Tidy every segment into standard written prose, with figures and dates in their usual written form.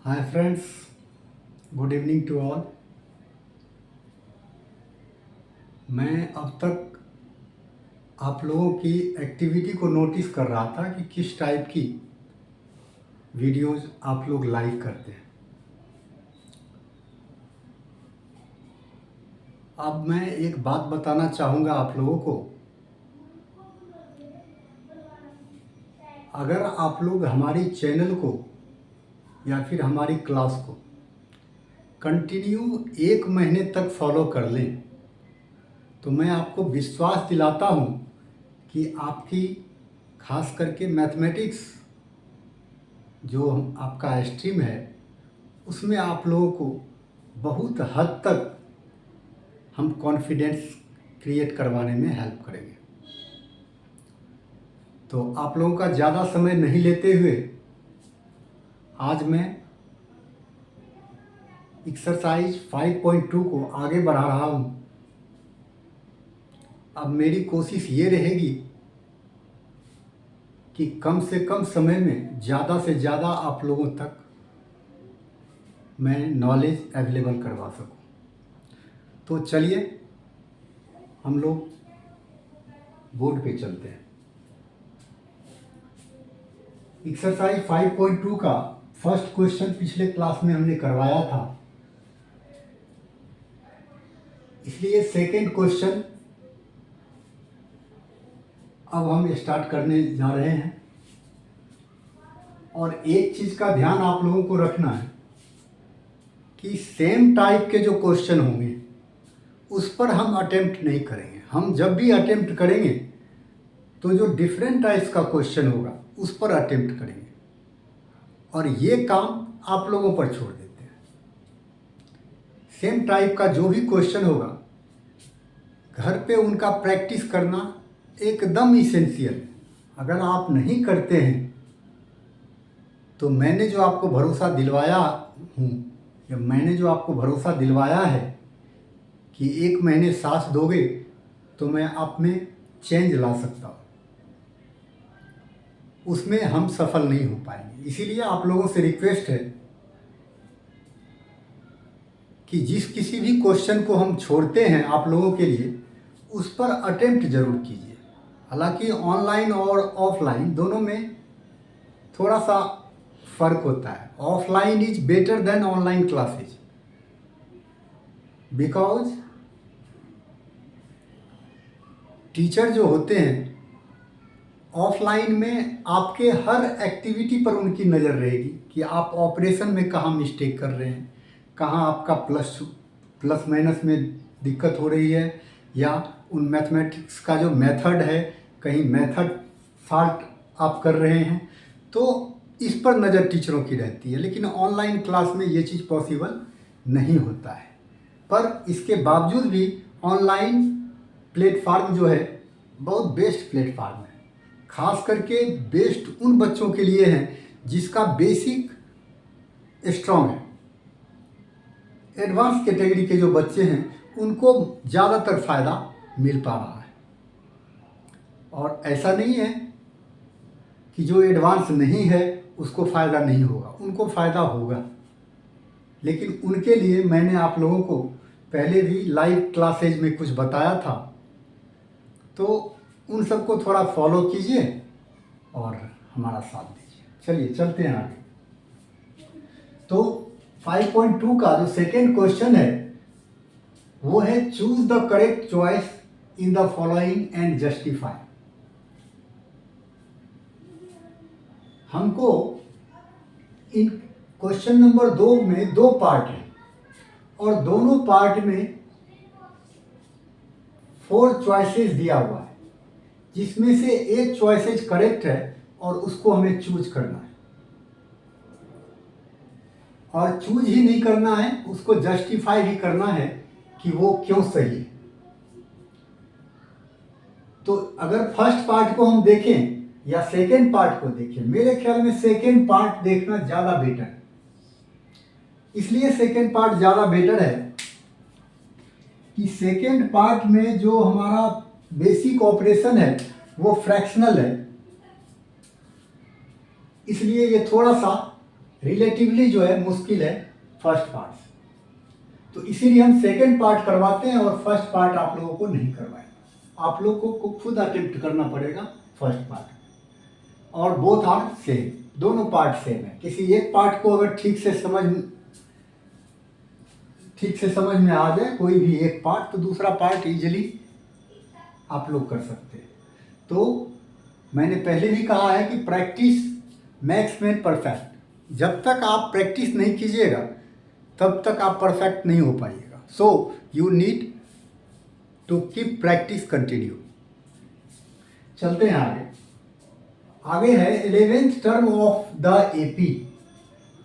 Hi friends, good evening to all. मैं अब तक आप लोगों की एक्टिविटी को नोटिस कर रहा था कि किस टाइप की वीडियोस आप लोग लाइक करते हैं। अब मैं एक बात बताना चाहूँगा आप लोगों को। अगर आप लोग हमारी चैनल को या फिर हमारी क्लास को कंटिन्यू 1 महीने तक फॉलो कर लें तो मैं आपको विश्वास दिलाता हूँ कि आपकी खास करके मैथमेटिक्स जो आपका स्ट्रीम है उसमें आप लोगों को बहुत हद तक हम कॉन्फिडेंस क्रिएट करवाने में हेल्प करेंगे। तो आप लोगों का ज़्यादा समय नहीं लेते हुए आज मैं एक्सरसाइज 5.2 को आगे बढ़ा रहा हूँ। अब मेरी कोशिश ये रहेगी कि कम से कम समय में ज़्यादा से ज़्यादा आप लोगों तक मैं नॉलेज अवेलेबल करवा सकूं। तो चलिए हम लोग बोर्ड पे चलते हैं। एक्सरसाइज 5.2 का फर्स्ट क्वेश्चन पिछले क्लास में हमने करवाया था, इसलिए सेकेंड क्वेश्चन अब हम स्टार्ट करने जा रहे हैं। और एक चीज़ का ध्यान आप लोगों को रखना है कि सेम टाइप के जो क्वेश्चन होंगे उस पर हम अटेम्प्ट नहीं करेंगे। हम जब भी अटेम्प्ट करेंगे तो जो डिफरेंट टाइप्स का क्वेश्चन होगा उस पर अटेम्प्ट करेंगे, और ये काम आप लोगों पर छोड़ देते हैं। सेम टाइप का जो भी क्वेश्चन होगा घर पे उनका प्रैक्टिस करना एकदम इसेंशियल है। अगर आप नहीं करते हैं तो मैंने जो आपको भरोसा दिलवाया हूँ, या मैंने जो आपको भरोसा दिलवाया है कि 1 महीने साथ दोगे तो मैं आप में चेंज ला सकता हूँ, उसमें हम सफल नहीं हो पाएंगे। इसीलिए आप लोगों से रिक्वेस्ट है कि जिस किसी भी क्वेश्चन को हम छोड़ते हैं आप लोगों के लिए उस पर अटेम्प्ट जरूर कीजिए। हालांकि ऑनलाइन और ऑफलाइन दोनों में थोड़ा सा फ़र्क होता है। Offline is better than online classes because teacher जो होते हैं ऑफलाइन में आपके हर एक्टिविटी पर उनकी नज़र रहेगी कि आप ऑपरेशन में कहाँ मिस्टेक कर रहे हैं, कहाँ आपका प्लस माइनस में दिक्कत हो रही है, या उन मैथमेटिक्स का जो मेथड है कहीं मेथड फॉल्ट आप कर रहे हैं, तो इस पर नज़र टीचरों की रहती है। लेकिन ऑनलाइन क्लास में ये चीज़ पॉसिबल नहीं होता है। पर इसके बावजूद भी ऑनलाइन प्लेटफार्म जो है बहुत बेस्ट प्लेटफार्म है। खास करके बेस्ट उन बच्चों के लिए है जिसका बेसिक स्ट्रॉन्ग है। एडवांस कैटेगरी के जो बच्चे हैं उनको ज़्यादातर फ़ायदा मिल पा रहा है। और ऐसा नहीं है कि जो एडवांस नहीं है उसको फ़ायदा नहीं होगा, उनको फ़ायदा होगा। लेकिन उनके लिए मैंने आप लोगों को पहले भी लाइव क्लासेज में कुछ बताया था, तो उन सबको थोड़ा फॉलो कीजिए और हमारा साथ दीजिए। चलिए चलते हैं आगे। तो 5.2 का जो सेकेंड क्वेश्चन है वो है choose the correct choice in the following and justify. हमको इन क्वेश्चन नंबर 2 में 2 पार्ट है और दोनों पार्ट में 4 चॉइसेस दिया हुआ है, जिसमें से एक चॉइसेस करेक्ट है और उसको हमें चूज करना है। और चूज ही नहीं करना है, उसको जस्टिफाई भी करना है कि वो क्यों सही है। तो अगर फर्स्ट पार्ट को हम देखें या सेकेंड पार्ट को देखें, मेरे ख्याल में सेकेंड पार्ट देखना ज़्यादा बेटर है। इसलिए सेकेंड पार्ट ज़्यादा बेटर है कि सेकेंड पार्ट में जो हमारा बेसिक ऑपरेशन है वो फ्रैक्शनल है, इसलिए ये थोड़ा सा रिलेटिवली जो है मुश्किल है फर्स्ट पार्ट से। तो इसीलिए हम सेकेंड पार्ट करवाते हैं और फर्स्ट पार्ट आप लोगों को नहीं करवाएंगे। आप लोगों को खुद अटेम्प्ट करना पड़ेगा फर्स्ट पार्ट, और बोथ आर सेम, दोनों पार्ट सेम है। किसी एक पार्ट को अगर ठीक से समझ में आ जाए कोई भी एक पार्ट, तो दूसरा पार्ट इजीली आप लोग कर सकते हैं। तो मैंने पहले भी कहा है कि प्रैक्टिस मेक्स मैन परफेक्ट। जब तक आप प्रैक्टिस नहीं कीजिएगा तब तक आप परफेक्ट नहीं हो पाइएगा। So you need to keep practice continue. चलते हैं आगे है 11th term of the AP.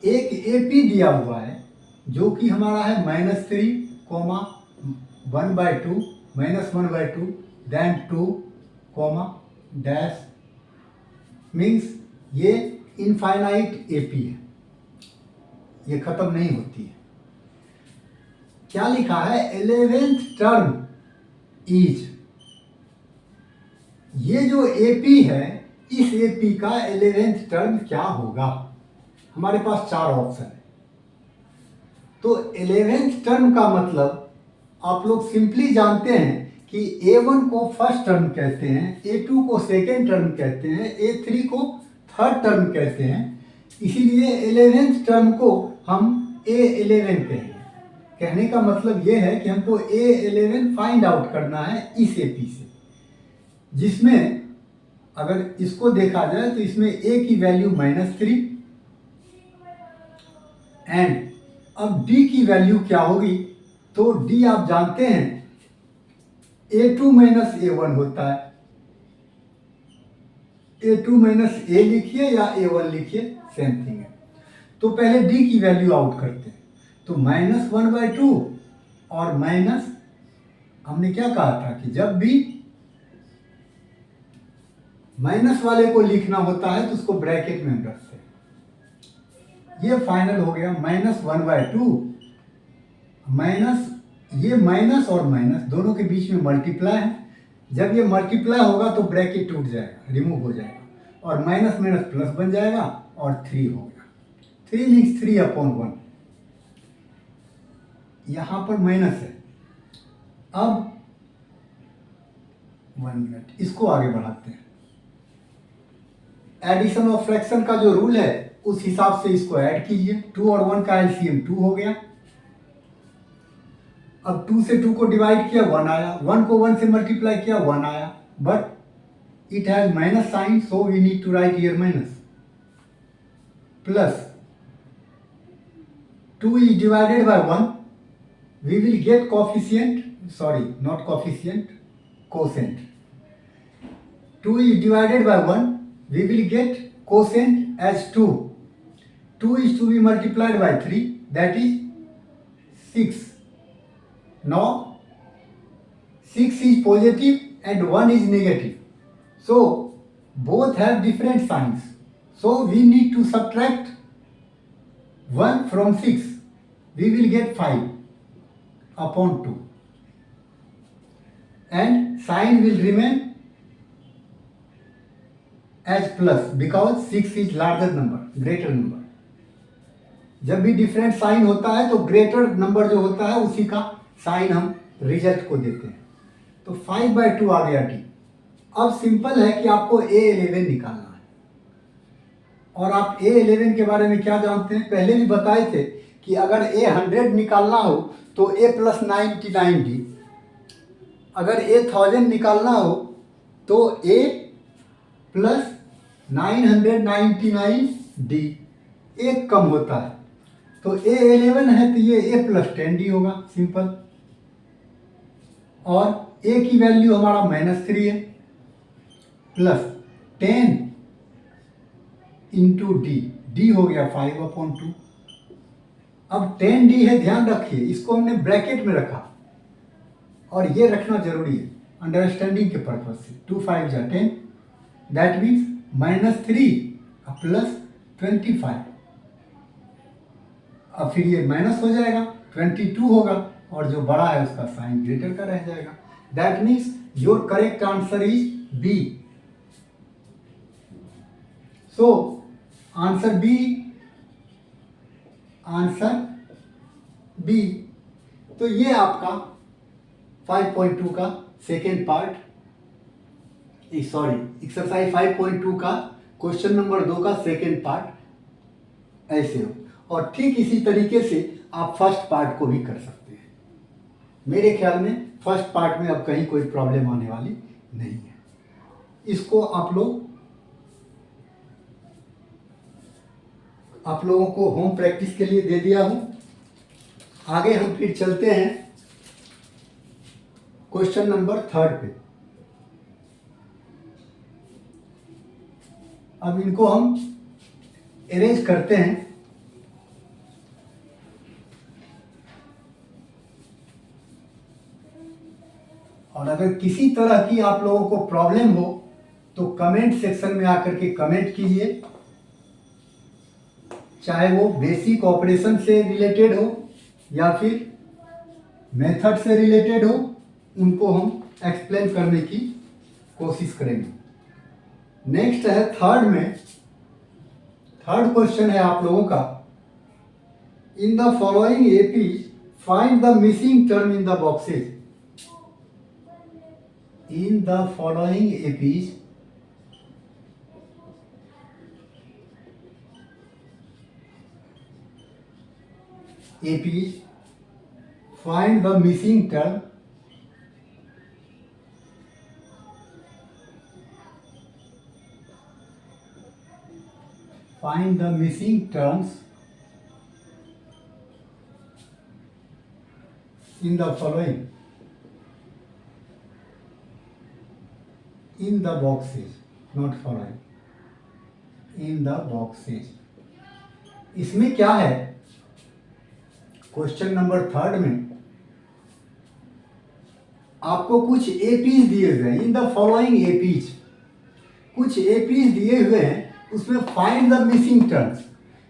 एक एपी दिया हुआ है जो कि हमारा है -3, 1/2, -1/2, then 2, डैश, मीन्स ये इनफाइनाइट एपी है, ये खत्म नहीं होती है। क्या लिखा है? 11th term is. ये जो एपी है, इस एपी का 11th टर्म क्या होगा? हमारे पास 4 ऑप्शन है। तो 11th टर्म का मतलब आप लोग सिंपली जानते हैं कि A1 को फर्स्ट टर्म कहते हैं, A2 को सेकेंड टर्म कहते हैं, A3 को थर्ड टर्म कहते हैं। इसीलिए 11th टर्म को हम A11 कहेंगे। कहने का मतलब ये है कि हमको A11 फाइंड आउट करना है इस एपी से, जिसमें अगर इसको देखा जाए तो इसमें A की वैल्यू -3 एंड अब D की वैल्यू क्या होगी? तो D आप जानते हैं A2 - A1 होता है। A2 - A लिखिए या A1 लिखिए, सेम थिंग है। तो पहले D की वैल्यू आउट करते हैं। तो -1/2 और माइनस, हमने क्या कहा था कि जब भी माइनस वाले को लिखना होता है तो उसको ब्रैकेट में रखते हैं। ये फाइनल हो गया -1/2 माइनस, ये माइनस और माइनस दोनों के बीच में मल्टीप्लाई है। जब ये मल्टीप्लाई होगा तो ब्रैकेट टूट जाएगा, रिमूव हो जाएगा और माइनस माइनस प्लस बन जाएगा और 3 हो गया। 3 मीन्स 3/1। यहां पर माइनस है। अब 1 मिनट, इसको आगे बढ़ाते हैं। एडिशन ऑफ फ्रैक्शन का जो रूल है उस हिसाब से इसको ऐड कीजिए। 2 और 1 का एलसीएम 2 हो गया। अब 2 से 2 को डिवाइड किया 1 आया, 1 को 1 से मल्टीप्लाई किया 1 आया, but it has minus sign, so we need to write here minus. Plus 2 is divided by 1, we will get coefficient, sorry, not coefficient, quotient. 2 is divided by 1, we will get quotient as 2. 2 is to be multiplied by 3, that is 6. Now 6 is positive and 1 is negative. So both have different signs. So we need to subtract 1 from 6. We will get 5/2. And sign will remain as plus because 6 is larger number, greater number. जब भी different sign होता है तो greater number जो होता है उसी का साइन हम रिजल्ट को देते हैं। तो 5/2 आ गया डी। अब सिंपल है कि आपको A11 निकालना है। और आप A11 के बारे में क्या जानते हैं? पहले भी बताए थे कि अगर A100 निकालना हो तो A + 99D, अगर A1000 निकालना हो तो A + 999D, एक कम होता है। तो A11 है तो ये A + 10D होगा, सिंपल। और A की वैल्यू हमारा -3 है, प्लस 10 × D, D हो गया 5/2। अब 10D है, ध्यान रखिए इसको हमने ब्रैकेट में रखा और ये रखना जरूरी है अंडरस्टैंडिंग के पर्पज से। 2 5 जा 10, दैट मीन्स -3 + 25। अब फिर ये माइनस हो जाएगा, 22 होगा और जो बड़ा है उसका साइन ग्रेटर का रह जाएगा। That means your correct answer is B. So answer B answer B. तो ये आपका 5.2 का सेकेंड पार्ट, सॉरी एक्सरसाइज 5.2 का क्वेश्चन नंबर 2 का सेकेंड पार्ट ऐसे हो। और ठीक इसी तरीके से आप फर्स्ट पार्ट को भी कर सकते हैं। मेरे ख्याल में फर्स्ट पार्ट में अब कहीं कोई प्रॉब्लम आने वाली नहीं है। इसको आप लोगों को होम प्रैक्टिस के लिए दे दिया हूं। आगे हम फिर चलते हैं क्वेश्चन नंबर 3 पे। अब इनको हम अरेंज करते हैं। और अगर किसी तरह की आप लोगों को प्रॉब्लम हो तो कमेंट सेक्शन में आकर के कमेंट कीजिए, चाहे वो बेसिक ऑपरेशन से रिलेटेड हो या फिर मेथड से रिलेटेड हो, उनको हम एक्सप्लेन करने की कोशिश करेंगे। नेक्स्ट है थर्ड में, थर्ड क्वेश्चन है आप लोगों का, in the following AP find the missing term in the boxes. In the following APs find the missing term find the missing terms in the following, in the boxes, not following, in the boxes। इसमें क्या है, question number 3 में आपको कुछ APs दिए हुए हैं। In the following APs, कुछ एपीज दिए हुए हैं, उसमें फाइंड द मिसिंग टर्म्स।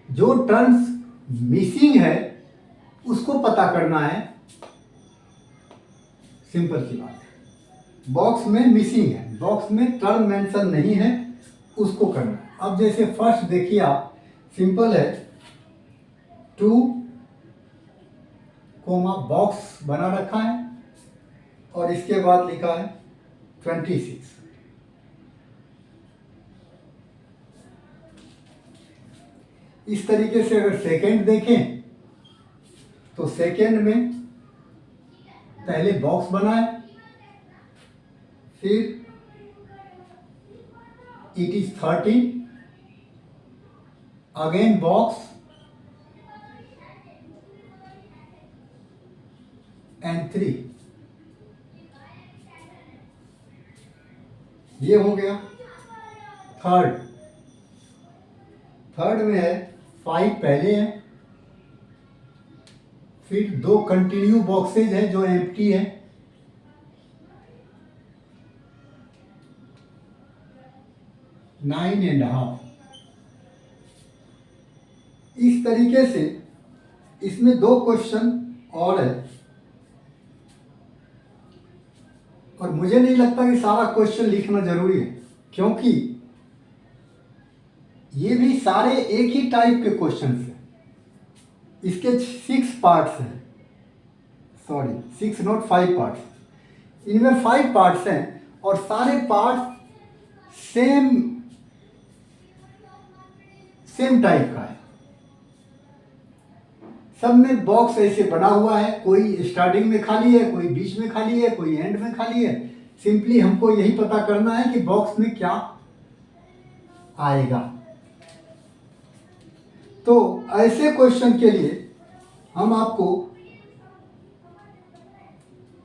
जो टर्म्स मिसिंग है उसको पता करना है। सिंपल सी बात है, बॉक्स में मिसिंग है, बॉक्स में टर्म मेंशन नहीं है, उसको करना है। अब जैसे फर्स्ट देखिए आप, सिंपल है, 2 कोमा बॉक्स बना रखा है और इसके बाद लिखा है 26। इस तरीके से अगर सेकेंड देखें तो सेकेंड में पहले बॉक्स बना है, फिर it is 13, again box and 3। ये हो गया थर्ड। थर्ड में है 5 पहले है, फिर 2 कंटिन्यू बॉक्सेज है जो एम्प्टी है, 9.5। इस तरीके से इसमें 2 क्वेश्चन और है। और मुझे नहीं लगता कि सारा क्वेश्चन लिखना जरूरी है, क्योंकि ये भी सारे एक ही टाइप के क्वेश्चन हैं। इसके 6 पार्ट्स हैं, सॉरी 6 नॉट 5 पार्ट्स। इनमें 5 पार्ट्स हैं और सारे पार्ट्स सेम टाइप का है। सब में बॉक्स ऐसे बना हुआ है, कोई स्टार्टिंग में खाली है, कोई बीच में खाली है, कोई एंड में खाली है। सिंपली हमको यही पता करना है कि बॉक्स में क्या आएगा। तो ऐसे क्वेश्चन के लिए हम आपको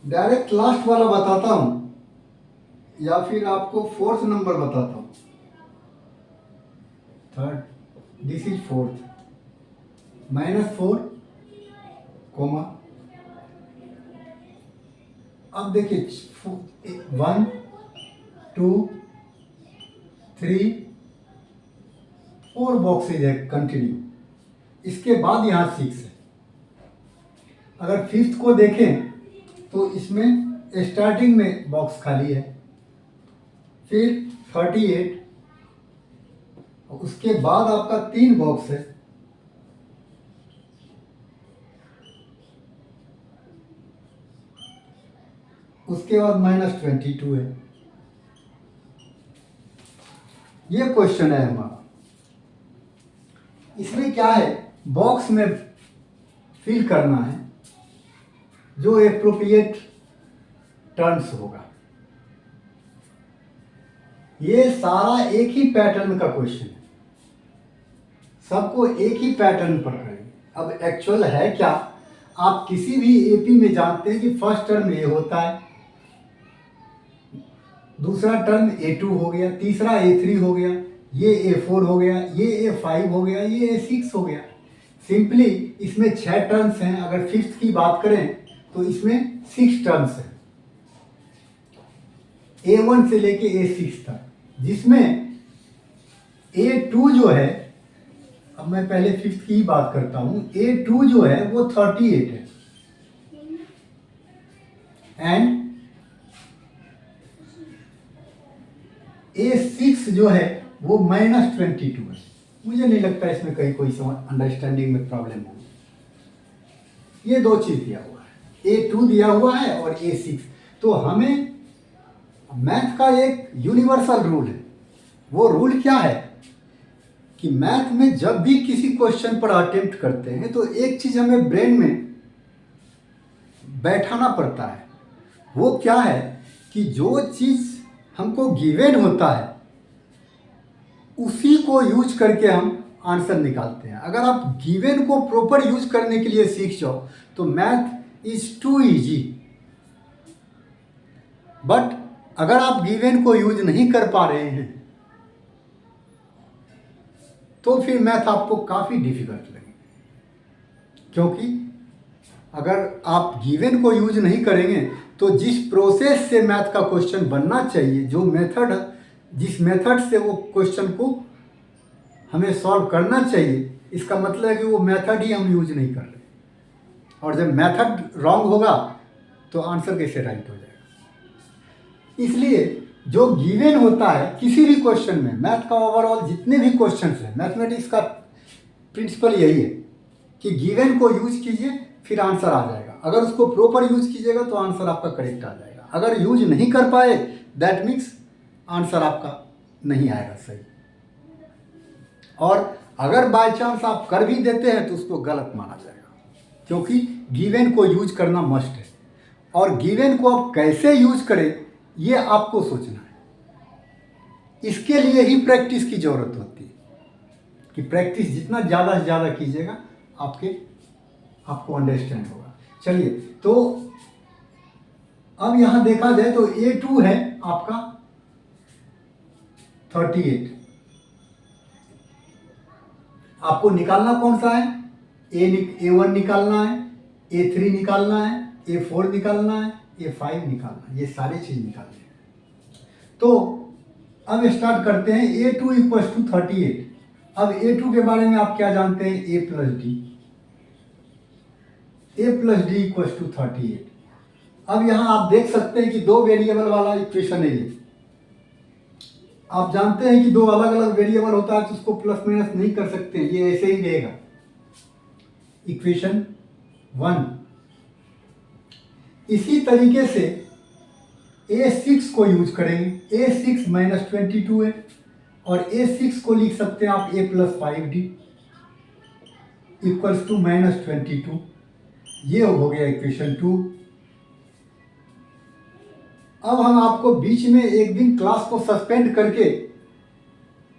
डायरेक्ट लास्ट वाला बताता हूं या फिर आपको 4th नंबर बताता हूं। Third, this is 4th, -4 comma. अब देखिए 1 2 3 4 बॉक्सेज है कंटिन्यू, इसके बाद यहाँ 6 है। अगर 5th को देखें तो इसमें स्टार्टिंग में बॉक्स खाली है, फिर 38, उसके बाद आपका 3 बॉक्स है, उसके बाद -22 है। ये क्वेश्चन है हमारा। इसमें क्या है, बॉक्स में फिल करना है जो एप्रोप्रिएट टर्म्स होगा। ये सारा एक ही पैटर्न का क्वेश्चन है, सबको एक ही पैटर्न पर करेंगे। अब एक्चुअल है क्या, आप किसी भी एपी में जानते हैं कि फर्स्ट टर्म ए होता है, दूसरा टर्म A2 हो गया, तीसरा A3 हो गया, ये A4 हो गया, ये A5 हो गया, ये A6 हो गया। सिंपली इसमें 6 टर्म्स हैं। अगर फिफ्थ की बात करें तो इसमें 6 टर्म्स हैं, A1 से लेके A6 तक, जिसमें A2 जो है, अब मैं पहले फिफ्थ की ही बात करता हूं, A2 जो है वो 38 है एंड A6 जो है वो -22 है। मुझे नहीं लगता इसमें कहीं कोई अंडरस्टैंडिंग में प्रॉब्लम होगी। ये दो चीज दिया हुआ है, A2 दिया हुआ है और A6। तो हमें मैथ का एक यूनिवर्सल रूल है। वो रूल क्या है कि मैथ में जब भी किसी क्वेश्चन पर अटेम्प्ट करते हैं तो एक चीज हमें ब्रेन में बैठाना पड़ता है। वो क्या है कि जो चीज हमको गिवन होता है उसी को यूज करके हम आंसर निकालते हैं। अगर आप गिवन को प्रॉपर यूज करने के लिए सीख जाओ तो math is too easy. But अगर आप गिवन को यूज नहीं कर पा रहे हैं तो फिर मैथ आपको काफ़ी डिफिकल्ट लगेगा, क्योंकि अगर आप गिवन को यूज नहीं करेंगे तो जिस प्रोसेस से मैथ का क्वेश्चन बनना चाहिए, जो मेथड, जिस मेथड से वो क्वेश्चन को हमें सॉल्व करना चाहिए, इसका मतलब है कि वो मेथड ही हम यूज नहीं कर रहे। और जब मेथड रॉन्ग होगा तो आंसर कैसे राइट हो जाएगा। इसलिए जो गिवन होता है किसी भी क्वेश्चन में, मैथ का ओवरऑल जितने भी क्वेश्चन हैं, मैथमेटिक्स का प्रिंसिपल यही है कि गिवन को यूज कीजिए फिर आंसर आ जाएगा। अगर उसको प्रॉपर यूज कीजिएगा तो आंसर आपका करेक्ट आ जाएगा। अगर यूज नहीं कर पाए दैट मीन्स आंसर आपका नहीं आएगा सही। और अगर बाय चांस आप कर भी देते हैं तो उसको गलत माना जाएगा, क्योंकि गिवन को यूज करना मस्ट है। और गिवन को आप कैसे यूज करें ये आपको सोचना है। इसके लिए ही प्रैक्टिस की जरूरत होती है कि प्रैक्टिस जितना ज़्यादा से ज़्यादा कीजिएगा आपको अंडरस्टैंड होगा। चलिए, तो अब यहां देखा जाए तो A2 है आपका 38। आपको निकालना कौन सा है, A1 निकालना है, A3 निकालना है, A4 निकालना है, A5 निकालना है, ये सारी चीज निकालनी है। तो अब स्टार्ट करते हैं। A2 = 38। अब A2 के बारे में आप क्या जानते हैं, A + D = 38। अब यहां आप देख सकते हैं कि दो वेरिएबल वाला इक्वेशन है ये। आप जानते हैं कि दो अलग अलग वेरिएबल होता है तो उसको प्लस माइनस नहीं कर सकते, ये ऐसे ही रहेगा। इक्वेशन 1। इसी तरीके से A6 को यूज करेंगे। A6 -22 है और A6 को लिख सकते हैं आप A + 5D = -22। ये हो गया इक्वेशन 2। अब हम आपको बीच में एक दिन क्लास को सस्पेंड करके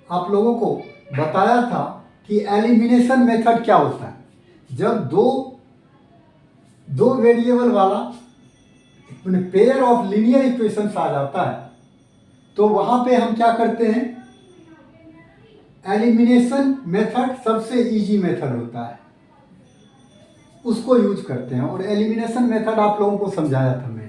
आप लोगों को बताया था कि एलिमिनेशन मेथड क्या होता है। जब दो वेरिएबल वाला पेयर ऑफ लीनियर इक्वेशंस आ जाता है तो वहां पे हम क्या करते हैं, एलिमिनेशन मेथड सबसे इजी मेथड होता है, उसको यूज करते हैं। और एलिमिनेशन मेथड आप लोगों को समझाया था मैंने।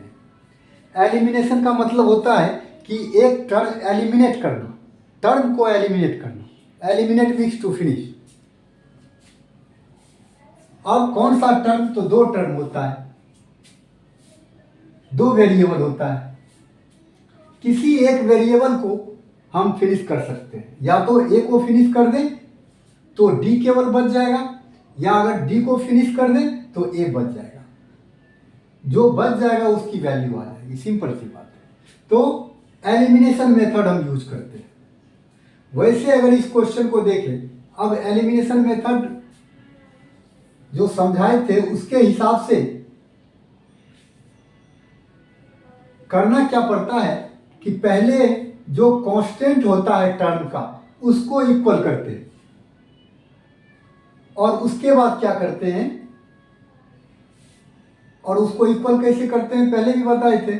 एलिमिनेशन का मतलब होता है कि एक टर्म एलिमिनेट करना, टर्म को एलिमिनेट करना। Eliminate means to finish. अब कौन सा टर्म, तो दो टर्म होता है, दो वेरिएबल होता है। किसी एक वेरिएबल को हम फिनिश कर सकते हैं, या तो ए को फिनिश कर दें तो डी केवल बच जाएगा, या अगर डी को फिनिश कर दें तो ए बच जाएगा। जो बच जाएगा उसकी वैल्यू आ जाएगी, सिंपल सी बात है। तो एलिमिनेशन मेथड हम यूज करते हैं। वैसे अगर इस क्वेश्चन को देखें, अब एलिमिनेशन मेथड जो समझाए थे उसके हिसाब से करना क्या पड़ता है कि पहले जो कांस्टेंट होता है टर्म का उसको इक्वल करते हैं, और उसके बाद क्या करते हैं, और उसको इक्वल कैसे करते हैं पहले भी बताए थे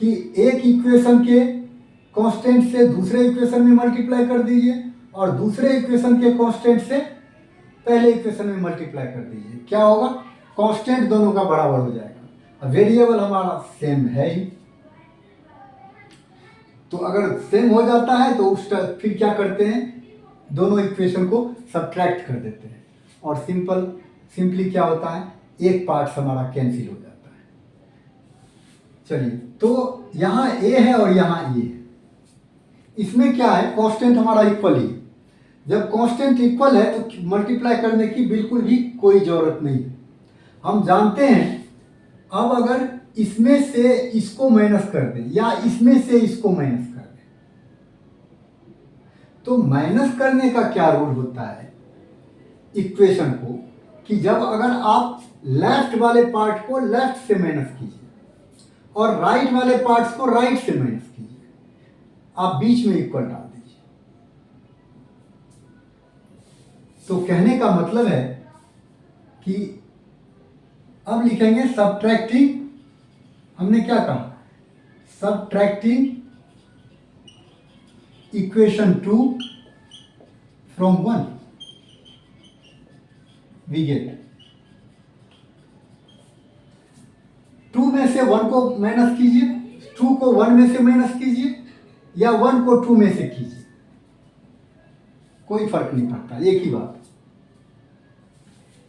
कि एक इक्वेशन के कांस्टेंट से दूसरे इक्वेशन में मल्टीप्लाई कर दीजिए और दूसरे इक्वेशन के कांस्टेंट से पहले इक्वेशन में मल्टीप्लाई कर दीजिए। क्या होगा, कांस्टेंट दोनों का बराबर हो जाएगा। वेरिएबल हमारा सेम है ही, तो अगर सेम हो जाता है तो फिर क्या करते हैं, दोनों इक्वेशन को सब्ट्रैक्ट कर देते हैं और सिंपली क्या होता है, एक पार्ट हमारा कैंसिल हो जाता है। चलिए, तो यहाँ ए है और यहाँ ए है। इसमें क्या है, कांस्टेंट हमारा इक्वल ही। जब कांस्टेंट इक्वल है तो मल्टीप्लाई करने की बिल्कुल भी कोई ज़रूरत नहीं है। हम जानते हैं, अब अगर इसमें से इसको माइनस कर दें या इसमें से इसको माइनस कर दें, तो माइनस करने का क्या रूल होता है इक्वेशन को, कि जब अगर आप लेफ्ट वाले पार्ट को लेफ्ट से माइनस कीजिए और राइट वाले पार्ट्स को राइट से माइनस कीजिए, आप बीच में इक्वल डाल दीजिए। तो कहने का मतलब है कि अब लिखेंगे सब्ट्रैक्टिंग, हमने क्या कहा, subtracting equation 2 from 1 we get 2 में से 1 को माइनस कीजिए, 2 को 1 में से माइनस कीजिए या 1 को 2 में से कीजिए, कोई फर्क नहीं पड़ता, एक ही बात।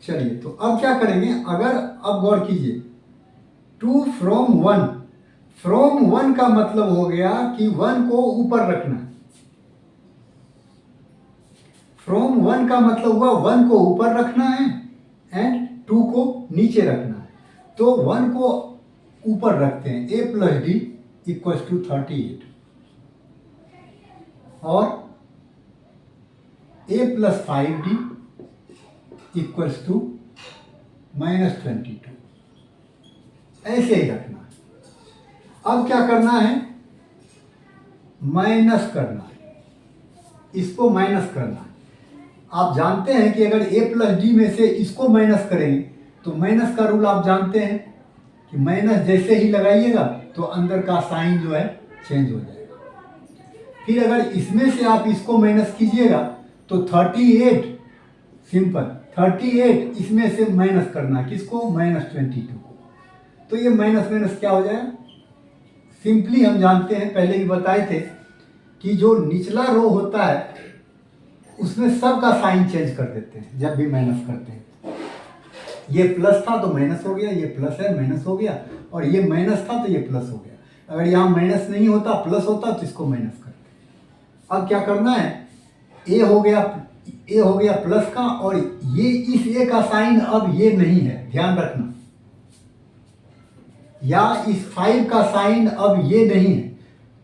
चलिए, तो अब क्या करेंगे, अगर अब गौर कीजिए, 2 फ्रॉम 1, फ्रॉम 1 का मतलब हो गया कि 1 को ऊपर रखना है। फ्रॉम 1 का मतलब हुआ 1 को ऊपर रखना है एंड 2 को नीचे रखना है। तो 1 को ऊपर रखते हैं, a plus D equal to 38 और a plus 5d equals to -22, ऐसे ही रखना है। अब क्या करना है, माइनस करना है, इसको माइनस करना है। आप जानते हैं कि अगर a प्लस डी में से इसको माइनस करेंगे तो माइनस का रूल आप जानते हैं कि माइनस जैसे ही लगाइएगा तो अंदर का साइन जो है चेंज हो जाएगा। फिर अगर इसमें से आप इसको माइनस कीजिएगा तो 38, सिंपल 38 इसमें से माइनस करना है, किसको, -22 को। तो ये माइनस माइनस क्या हो जाएगा, सिंपली हम जानते हैं, पहले ही बताए थे कि जो निचला रो होता है उसमें सबका साइन चेंज कर देते हैं जब भी माइनस करते हैं। ये प्लस था तो माइनस हो गया, ये प्लस है माइनस हो गया, और ये माइनस था तो ये प्लस हो गया। अगर यहाँ माइनस नहीं होता प्लस होता तो इसको माइनस करते हैं। अब क्या करना है, ए हो गया प्लस का, और ये इस ए का साइन अब ये नहीं है, ध्यान रखना, या इस 5 का साइन अब ये नहीं है,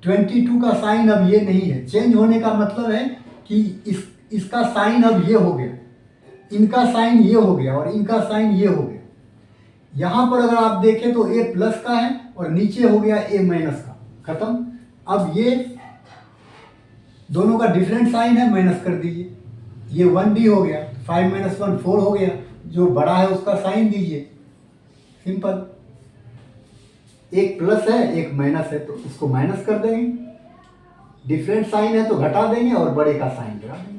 22 का साइन अब ये नहीं है। चेंज होने का मतलब है कि इसका साइन अब ये हो गया, इनका साइन ये हो गया और इनका साइन ये हो गया। यहाँ पर अगर आप देखें तो ए प्लस का है और नीचे हो गया ए माइनस का, खत्म। अब ये दोनों का डिफरेंट साइन है, माइनस कर दीजिए, ये 1d हो गया, 5 - 1 4 हो गया, जो बड़ा है उसका साइन दीजिए, सिंपल। एक प्लस है एक माइनस है तो इसको माइनस कर देंगे, डिफरेंट साइन है तो घटा देंगे और बड़े का साइन लगा देंगे।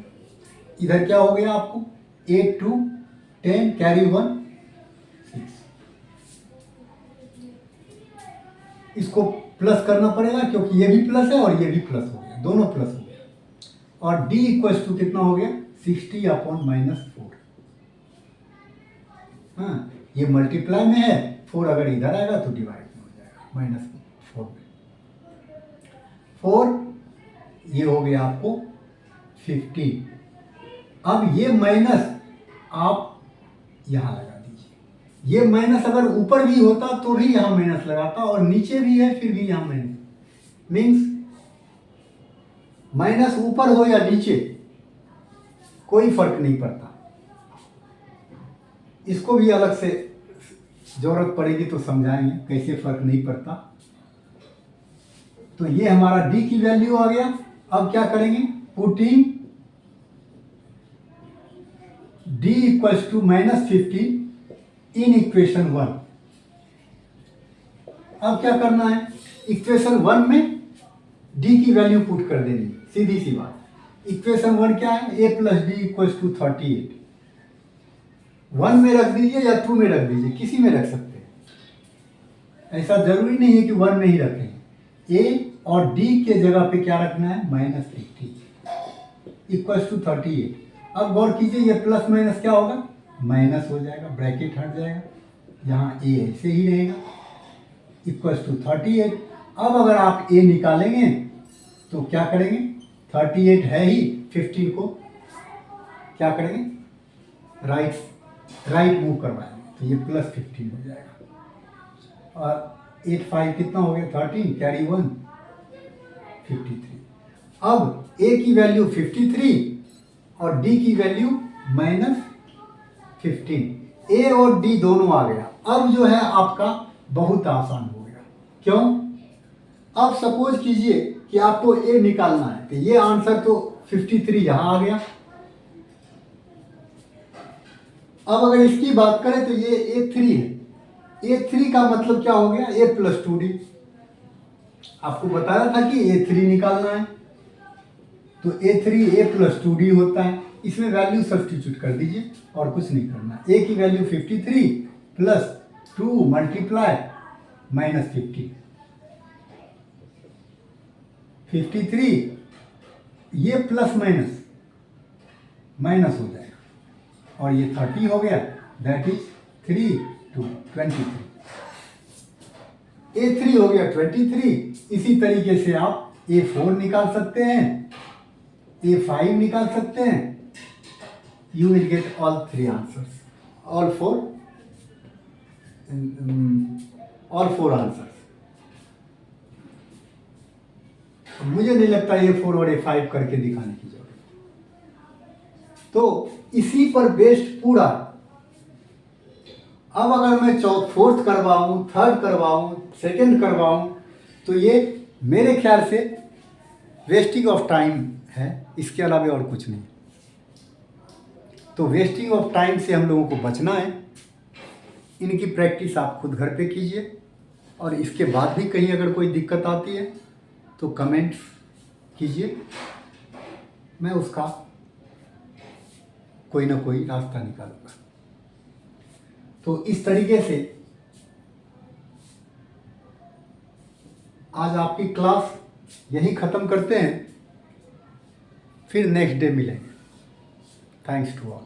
इधर क्या हो गया आपको, 8 2 10 कैरी 1 6, इसको प्लस करना पड़ेगा क्योंकि ये भी प्लस है और ये भी प्लस हो गया, दोनों प्लस हो गया। और d इक्वल्स टू कितना हो गया, 60/-4। हाँ, ये मल्टीप्लाई में है, 4 अगर इधर आएगा तो डिवाइड में हो जाएगा, -4 में 4, ये हो गया आपको 50। अब ये माइनस आप यहाँ लगा दीजिए, ये माइनस अगर ऊपर भी होता तो भी यहाँ माइनस लगाता, और नीचे भी है फिर भी यहाँ माइनस, मीन्स माइनस ऊपर हो या नीचे कोई फर्क नहीं पड़ता। इसको भी अलग से जरूरत पड़ेगी तो समझाएंगे कैसे फर्क नहीं पड़ता। तो ये हमारा डी की वैल्यू आ गया। अब क्या करेंगे, putting D equals to -15 in equation 1। अब क्या करना है, इक्वेशन 1 में डी की वैल्यू पुट कर देनी, सीधी सी बात। इक्वेशन 1 क्या है, a plus D equals to 38। 1 में रख दीजिए या 2 में रख दीजिए, किसी में रख सकते हैं, ऐसा जरूरी नहीं है कि 1 में ही रखें। a और d के जगह पे क्या रखना है, -50 इक्वल्स टू 38। अब गौर कीजिए, ये प्लस माइनस क्या होगा, माइनस हो जाएगा, ब्रैकेट हट जाएगा, यहाँ a ऐसे ही रहेगा, इक्वल्स टू 38। अब अगर आप a निकालेंगे तो क्या करेंगे, 38 है ही, 15 को क्या करेंगे, राइट मूव करवाएंगे, तो ये +15 हो जाएगा। और 8 5 कितना हो गया, 13, कैरी 1, 53। अब a की वैल्यू 53 और d की वैल्यू -15, a और d दोनों आ गया। अब जो है आपका बहुत आसान हो गया। क्यों, अब सपोज कीजिए कि आपको a निकालना है, तो ये आंसर तो 53 यहां आ गया। अब अगर इसकी बात करें तो ये a3 है। a3 का मतलब क्या हो गया, a प्लस 2d। आपको बताया था कि a3 निकालना है, तो a3 a प्लस 2d होता है। इसमें वैल्यू सब्स्टिट्यूट कर दीजिए और कुछ नहीं करना। a की वैल्यू 53 प्लस 2 मल्टीप्लाई -50, 53, ये प्लस माइनस हो जाएगा, और ये 30 हो गया, दैट इज 3 to 23। a3 हो गया 23। इसी तरीके से आप a4 निकाल सकते हैं, a5 निकाल सकते हैं। You will get all 3 answers, all four answers. मुझे नहीं लगता a4 और a5 करके दिखाने की जरूरत। तो इसी पर बेस्ड पूरा, अब अगर मैं फोर्थ करवाऊं, थर्ड करवाऊं, सेकंड करवाऊं, तो ये मेरे ख्याल से वेस्टिंग ऑफ टाइम है, इसके अलावा और कुछ नहीं। तो वेस्टिंग ऑफ टाइम से हम लोगों को बचना है। इनकी प्रैक्टिस आप खुद घर पे कीजिए, और इसके बाद भी कहीं अगर कोई दिक्कत आती है तो कमेंट्स कीजिए, मैं उसका कोई ना कोई रास्ता निकालूंगा। तो इस तरीके से आज आपकी क्लास यही ख़त्म करते हैं, फिर नेक्स्ट डे मिलेंगे। Thanks to all.